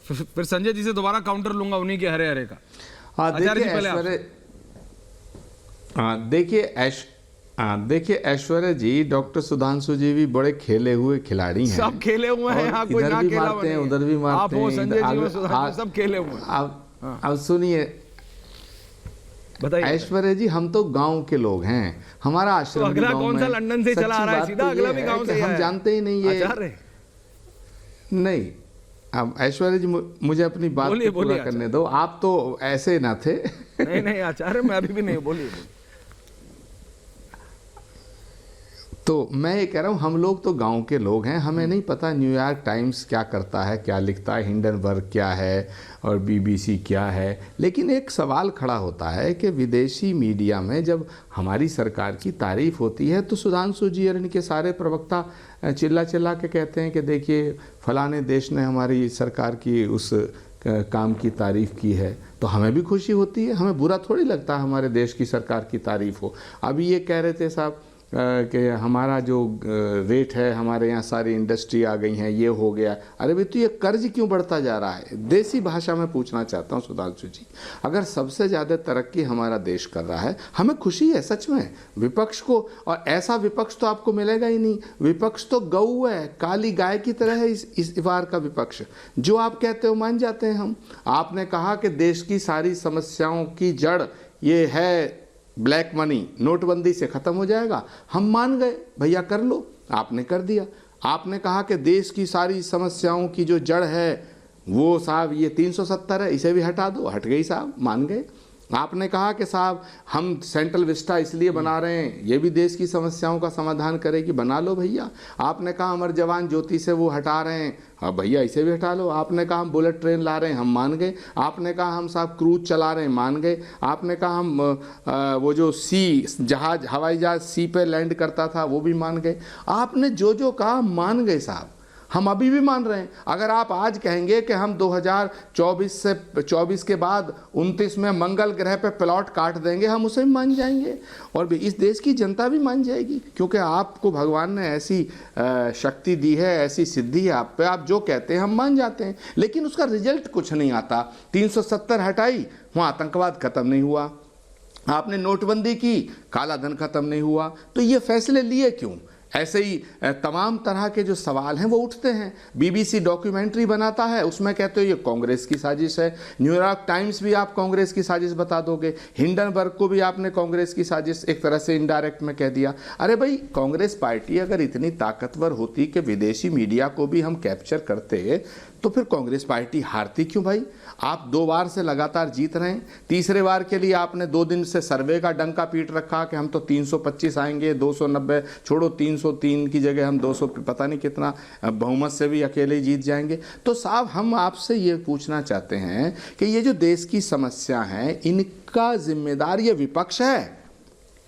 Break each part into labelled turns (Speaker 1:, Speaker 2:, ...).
Speaker 1: फिर संजय जी से दोबारा काउंटर लूंगा उन्हीं के हरे हरे का। आचार्य जी पहले
Speaker 2: देखिए ऐश्वर्या जी, डॉक्टर सुधांशु जी भी बड़े खेले हुए खिलाड़ी हैं।
Speaker 1: सब खेले हुए हैं, यहाँ कोई ना खेला
Speaker 2: मारते हैं, उधर भी मारते हैं,
Speaker 1: संजय जी हो, सुधांशु सब खेले हुए हैं।
Speaker 2: अब सुनिए,
Speaker 1: बताइए
Speaker 2: ऐश्वर्या जी, हम तो गांव के लोग हैं, हमारा आश्रम
Speaker 1: तो अगला कौन सा लंदन से चला आ रहा है, सीधा अगला भी गांव से
Speaker 2: हम जानते ही नहीं ये
Speaker 1: आचार्य
Speaker 2: नहीं। अब ऐश्वर्या जी मुझे अपनी बात पूरा करने दो, आप तो ऐसे ना थे।
Speaker 1: नहीं आचार्य, मैं अभी भी नहीं, बोलिए।
Speaker 2: तो मैं ये कह रहा हूँ, हम लोग तो गांव के लोग हैं, हमें नहीं पता न्यूयॉर्क टाइम्स क्या करता है, क्या लिखता है, हिंडनबर्ग क्या है और बीबीसी क्या है। लेकिन एक सवाल खड़ा होता है कि विदेशी मीडिया में जब हमारी सरकार की तारीफ होती है तो सुधांशु जी और इनके सारे प्रवक्ता चिल्ला चिल्ला के कहते हैं कि देखिए फलाने देश ने हमारी सरकार की उस काम की तारीफ़ की है, तो हमें भी खुशी होती है, हमें बुरा थोड़ी लगता है हमारे देश की सरकार की तारीफ़ हो। अभी ये कह रहे थे साहब कि हमारा जो रेट है, हमारे यहाँ सारी इंडस्ट्री आ गई हैं, ये हो गया। अरे भाई, तो ये कर्ज क्यों बढ़ता जा रहा है? देसी भाषा में पूछना चाहता हूँ सुधांशु जी, अगर सबसे ज़्यादा तरक्की हमारा देश कर रहा है, हमें खुशी है सच में विपक्ष को, और ऐसा विपक्ष तो आपको मिलेगा ही नहीं। विपक्ष तो गऊ है, काली गाय की तरह है इस बार का विपक्ष। जो आप कहते हो मान जाते हैं हम। आपने कहा कि देश की सारी समस्याओं की जड़ ये है ब्लैक मनी, नोटबंदी से ख़त्म हो जाएगा, हम मान गए, भैया कर लो, आपने कर दिया। आपने कहा कि देश की सारी समस्याओं की जो जड़ है वो साहब ये 370 है, इसे भी हटा दो, हट गई साहब, मान गए। आपने कहा कि साहब हम सेंट्रल विस्टा इसलिए बना रहे हैं, ये भी देश की समस्याओं का समाधान करेगी, बना लो भैया। आपने कहा अमर जवान ज्योति से वो हटा रहे हैं, हाँ भैया इसे भी हटा लो। आपने कहा हम बुलेट ट्रेन ला रहे हैं, हम मान गए। आपने कहा हम साहब क्रूज चला रहे हैं, मान गए। आपने कहा हम वो जो जहाज, हवाई जहाज सी पे लैंड करता था, वो भी मान गए। आपने जो जो कहा मान गए साहब, हम अभी भी मान रहे हैं। अगर आप आज कहेंगे कि हम 2024 के बाद 29 में मंगल ग्रह पे प्लॉट काट देंगे, हम उसे भी मान जाएंगे, और भी इस देश की जनता भी मान जाएगी, क्योंकि आपको भगवान ने ऐसी शक्ति दी है, ऐसी सिद्धि है आप पे, आप जो कहते हैं हम मान जाते हैं। लेकिन उसका रिजल्ट कुछ नहीं आता। 370 हटाई, वहाँ आतंकवाद खत्म नहीं हुआ। आपने नोटबंदी की, काला धन खत्म नहीं हुआ। तो ये फैसले लिए क्यों? ऐसे ही तमाम तरह के जो सवाल हैं वो उठते हैं। बीबीसी डॉक्यूमेंट्री बनाता है, उसमें कहते हो ये कांग्रेस की साजिश है। न्यूयॉर्क टाइम्स भी आप कांग्रेस की साजिश बता दोगे। हिंडनबर्ग को भी आपने कांग्रेस की साजिश एक तरह से इनडायरेक्ट में कह दिया। अरे भाई, कांग्रेस पार्टी अगर इतनी ताकतवर होती कि विदेशी मीडिया को भी हम कैप्चर करते, तो फिर कांग्रेस पार्टी हारती क्यों भाई? आप 2 बार से लगातार जीत रहे हैं। तीसरे बार के लिए आपने 2 दिन से सर्वे का डंका पीट रखा कि हम तो 325 आएंगे, 290 छोड़ो, 303 की जगह हम 200 पता नहीं कितना बहुमत से भी अकेले जीत जाएंगे। तो साहब हम आपसे ये पूछना चाहते हैं कि ये जो देश की समस्या है, इनका जिम्मेदार ये विपक्ष है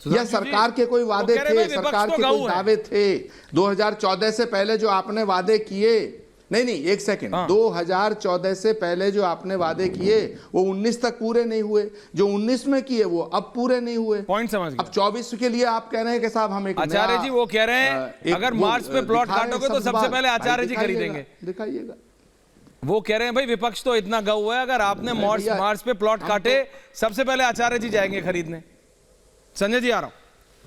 Speaker 2: या सरकार के कोई वादे थे, सरकार के कोई दावे थे? 2014 से पहले जो आपने वादे किए, नहीं एक सेकंड, 2014 से पहले जो आपने वादे किए वो 19 तक पूरे नहीं हुए, जो 19 में किए वो अब पूरे नहीं हुए।
Speaker 1: पॉइंट समझ गए।
Speaker 2: अब 24 के लिए आप कह रहे हैं कि साहब हम एक
Speaker 1: आचार्य जी वो कह रहे हैं अगर मार्च पे प्लॉट काटोगे तो सबसे पहले आचार्य जी खरीदेंगे।
Speaker 2: दिखाइएगा।
Speaker 1: वो कह रहे हैं भाई विपक्ष तो इतना गऊ है, अगर आपने मार्च पे प्लॉट काटे सबसे पहले आचार्य जी जाएंगे खरीदने। संजय जी आ रहा हूं,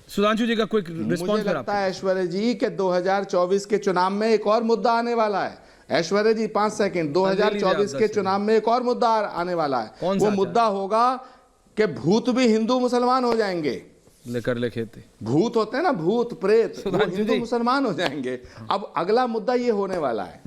Speaker 1: सुधांशु जी का क्विक रिस्पॉन्स।
Speaker 2: मुझे लगता है ऐश्वर्या जी के 2024 के चुनाव में एक और मुद्दा आने वाला है। ऐश्वर्या जी 5 सेकंड, 2024 के चुनाव में एक और मुद्दा आने वाला है। वो मुद्दा होगा कि भूत भी हिंदू मुसलमान हो जाएंगे।
Speaker 1: लेकर ले खेती,
Speaker 2: भूत होते हैं ना, भूत प्रेत, वो हिंदू मुसलमान हो जाएंगे। अब अगला मुद्दा ये होने वाला है।